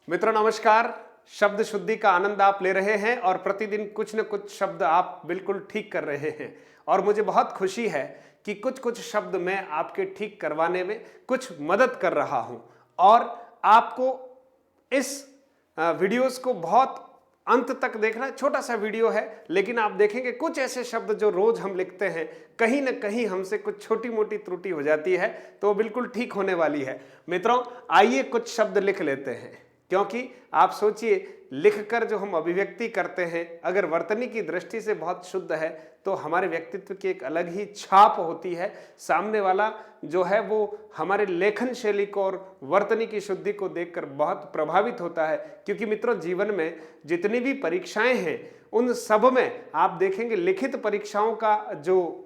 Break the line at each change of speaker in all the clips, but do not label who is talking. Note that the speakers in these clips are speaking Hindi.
मित्रों नमस्कार। शब्द शुद्धि का आनंद आप ले रहे हैं और प्रतिदिन कुछ न कुछ शब्द आप बिल्कुल ठीक कर रहे हैं और मुझे बहुत खुशी है कि कुछ कुछ शब्द मैं आपके ठीक करवाने में कुछ मदद कर रहा हूं और आपको इस वीडियोस को बहुत अंत तक देखना। छोटा सा वीडियो है लेकिन आप देखेंगे कुछ ऐसे शब्द जो रोज हम लिखते हैं कहीं ना कहीं हमसे कुछ छोटी मोटी त्रुटि हो जाती है तो बिल्कुल ठीक होने वाली है। मित्रों आइए कुछ शब्द लिख लेते हैं, क्योंकि आप सोचिए लिखकर जो हम अभिव्यक्ति करते हैं अगर वर्तनी की दृष्टि से बहुत शुद्ध है तो हमारे व्यक्तित्व की एक अलग ही छाप होती है। सामने वाला जो है वो हमारे लेखन शैली को और वर्तनी की शुद्धि को देखकर बहुत प्रभावित होता है। क्योंकि मित्रों जीवन में जितनी भी परीक्षाएं हैं उन सब में आप देखेंगे लिखित परीक्षाओं का जो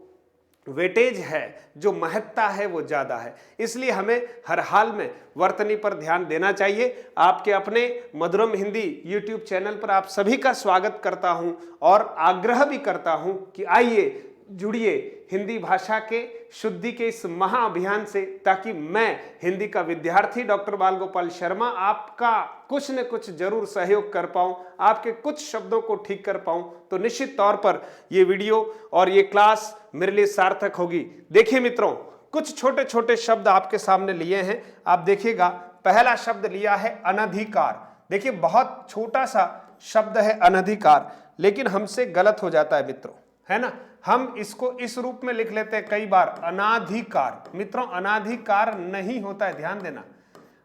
वेटेज है, जो महत्ता है वो ज्यादा है। इसलिए हमें हर हाल में वर्तनी पर ध्यान देना चाहिए। आपके अपने मधुरम हिंदी यूट्यूब चैनल पर आप सभी का स्वागत करता हूं और आग्रह भी करता हूं कि आइए जुड़िए हिंदी भाषा के शुद्धि के इस महाअभियान से, ताकि मैं हिंदी का विद्यार्थी डॉक्टर बाल गोपाल शर्मा आपका कुछ न कुछ जरूर सहयोग कर पाऊं, आपके कुछ शब्दों को ठीक कर पाऊं। तो निश्चित तौर पर ये वीडियो और ये क्लास मेरे लिए सार्थक होगी। देखिए मित्रों कुछ छोटे छोटे शब्द आपके सामने लिए हैं, आप देखिएगा। पहला शब्द लिया है अनधिकार। देखिए बहुत छोटा सा शब्द है अनधिकार, लेकिन हमसे गलत हो जाता है मित्रों, है ना। हम इसको इस रूप में लिख लेते हैं कई बार अनाधिकार। मित्रों अनाधिकार नहीं होता है, ध्यान देना,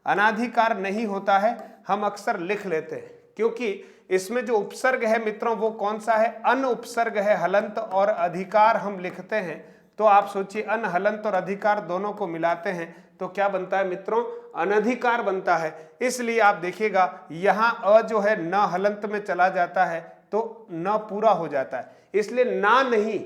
अनाधिकार नहीं होता है। हम अक्सर लिख लेते हैं क्योंकि इसमें जो उपसर्ग है मित्रों वो कौन सा है, अन उपसर्ग है। हलंत और अधिकार हम लिखते हैं तो आप सोचिए अन हलंत और अधिकार दोनों को मिलाते हैं तो क्या बनता है मित्रों, अनधिकार बनता है। इसलिए आप देखिएगा यहां अ जो है न हलंत में चला जाता है तो न पूरा हो जाता है, इसलिए ना नहीं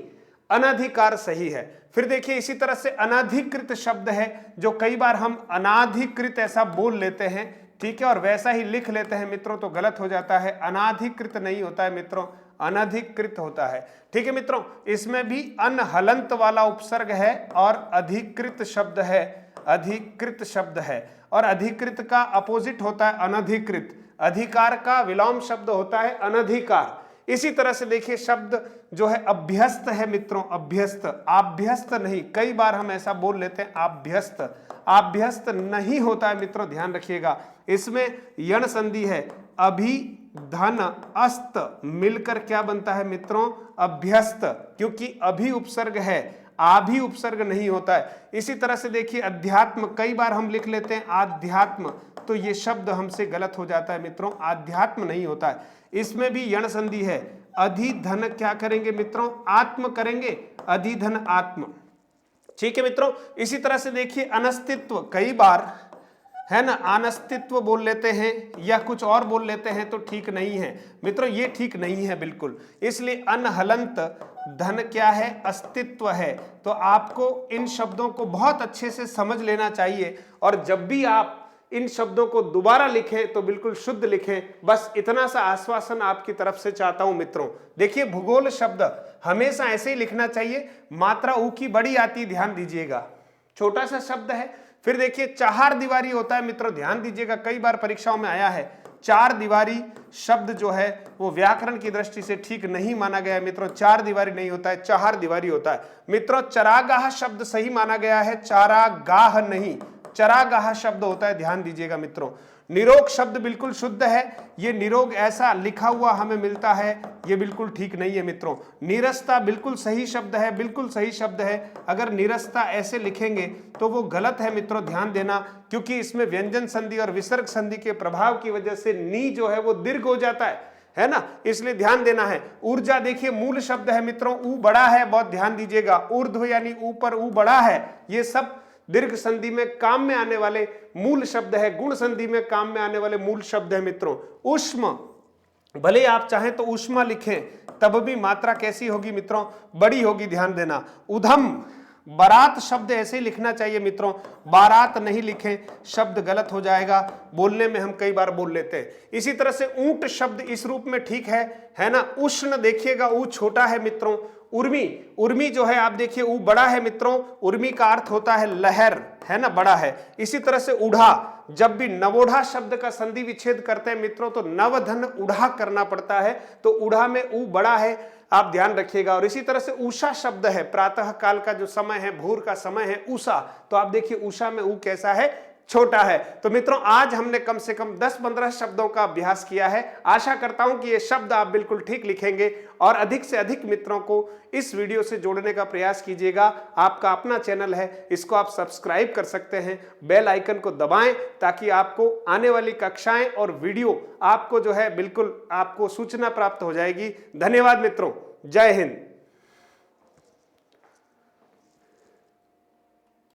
अनधिकार सही है। फिर देखिए इसी तरह से अनाधिकृत शब्द है जो कई बार हम अनाधिकृत ऐसा बोल लेते हैं, ठीक है, और वैसा ही लिख लेते हैं मित्रों तो गलत हो जाता है। अनाधिकृत नहीं होता है मित्रों, अनधिकृत होता है। ठीक है मित्रों, इसमें भी अन हलंत वाला उपसर्ग है और अधिकृत शब्द है, अधिकृत शब्द है। और अधिकृत का अपोजिट होता है अनधिकृत। अधिकार का विलोम शब्द होता है अनधिकार। इसी तरह से देखिए शब्द जो है अभ्यस्त है मित्रों, अभ्यस्त, आभ्यस्त नहीं। कई बार हम ऐसा बोल लेते हैं आभ्यस्त, आभ्यस्त नहीं होता है मित्रों, ध्यान रखिएगा। इसमें यण संधि है, अभि धन अस्त मिलकर क्या बनता है मित्रों, अभ्यस्त, क्योंकि अभि उपसर्ग है, आभि उपसर्ग नहीं होता है। इसी तरह से देखिए अध्यात्म, कई बार हम लिख लेते हैं आध्यात्म तो ये शब्द हमसे गलत हो जाता है मित्रों, आध्यात्म नहीं होता है। इसमें भी यण संधि है, अधिधन क्या करेंगे मित्रों, आत्म करेंगे, अधिधन आत्म। ठीक है मित्रों, इसी तरह से देखिए अनस्तित्व, कई बार है ना अनस्तित्व बोल लेते हैं या कुछ और बोल लेते हैं तो ठीक नहीं है मित्रों, ये ठीक नहीं है बिल्कुल। इसलिए अनहलंत धन क्या है, अस्तित्व है। तो आपको इन शब्दों को बहुत अच्छे से समझ लेना चाहिए और जब भी आप इन शब्दों को दोबारा लिखें तो बिल्कुल शुद्ध लिखें। बस इतना सा आश्वासन आपकी तरफ से चाहता हूं मित्रों। देखिए भूगोल शब्द हमेशा ऐसे ही लिखना चाहिए, मात्रा ऊ की बड़ी आती, ध्यान दीजिएगा, छोटा सा शब्द है। फिर देखिए चार दीवारी होता है मित्रों, ध्यान दीजिएगा, कई बार परीक्षाओं में आया है। चार दीवारी शब्द जो है वो व्याकरण की दृष्टि से ठीक नहीं माना गया है मित्रों, चार दीवारी नहीं होता है, चार दीवारी होता है मित्रों। चरागाह शब्द सही माना गया है, चारागाह नहीं, चरागाह शब्द होता है, ध्यान दीजिएगा मित्रों। निरोग शब्द बिल्कुल शुद्ध है, ये निरोग ऐसा लिखा हुआ हमें मिलता है, ये बिल्कुल ठीक नहीं है मित्रों। नीरसता बिल्कुल सही शब्द है, बिल्कुल सही शब्द है। अगर नीरसता ऐसे लिखेंगे तो वो गलत है मित्रों, ध्यान देना, क्योंकि इसमें व्यंजन संधि और विसर्ग संधि के प्रभाव की वजह से नी जो है वो दीर्घ हो जाता है ना, इसलिए ध्यान देना है। ऊर्जा देखिए मूल शब्द है मित्रों, ऊ बड़ा है, बहुत ध्यान दीजिएगा, ऊर्ध्व यानी ऊपर, ऊ बड़ा है, ये सब दीर्घ संधि में काम में आने वाले मूल शब्द है, गुण संधि में काम में आने वाले मूल शब्द है मित्रों। उष्म, भले आप चाहें तो उष्मा लिखें तब भी मात्रा कैसी होगी मित्रों, बड़ी होगी, ध्यान देना। उधम, बारात शब्द ऐसे ही लिखना चाहिए मित्रों, बारात नहीं लिखें, शब्द गलत हो जाएगा, बोलने में हम कई बार बोल लेते हैं। इसी तरह से ऊंट शब्द इस रूप में ठीक है ना। उष्ण देखिएगा, ऊ छोटा है मित्रों, उर्मी, उर्मी जो है आप देखिए ऊ बड़ा है मित्रों, उर्मी का अर्थ होता है लहर, है ना, बड़ा है। इसी तरह से उढ़ा, जब भी नवोढ़ा शब्द का संधि विच्छेद करते हैं मित्रों तो नवधन उढ़ा करना पड़ता है, तो उढ़ा में ऊ बड़ा है, आप ध्यान रखिएगा। और इसी तरह से उषा शब्द है, प्रातः काल का जो समय है, भोर का समय है, उषा, तो आप देखिए उषा में ऊ कैसा है, छोटा है। तो मित्रों आज हमने कम से कम 10-15 शब्दों का अभ्यास किया है। आशा करता हूं कि ये शब्द आप बिल्कुल ठीक लिखेंगे और अधिक से अधिक मित्रों को इस वीडियो से जोड़ने का प्रयास कीजिएगा। आपका अपना चैनल है, इसको आप सब्सक्राइब कर सकते हैं, बेल आइकन को दबाएं ताकि आपको आने वाली कक्षाएं और वीडियो आपको जो है बिल्कुल आपको सूचना प्राप्त हो जाएगी। धन्यवाद मित्रों, जय हिंद।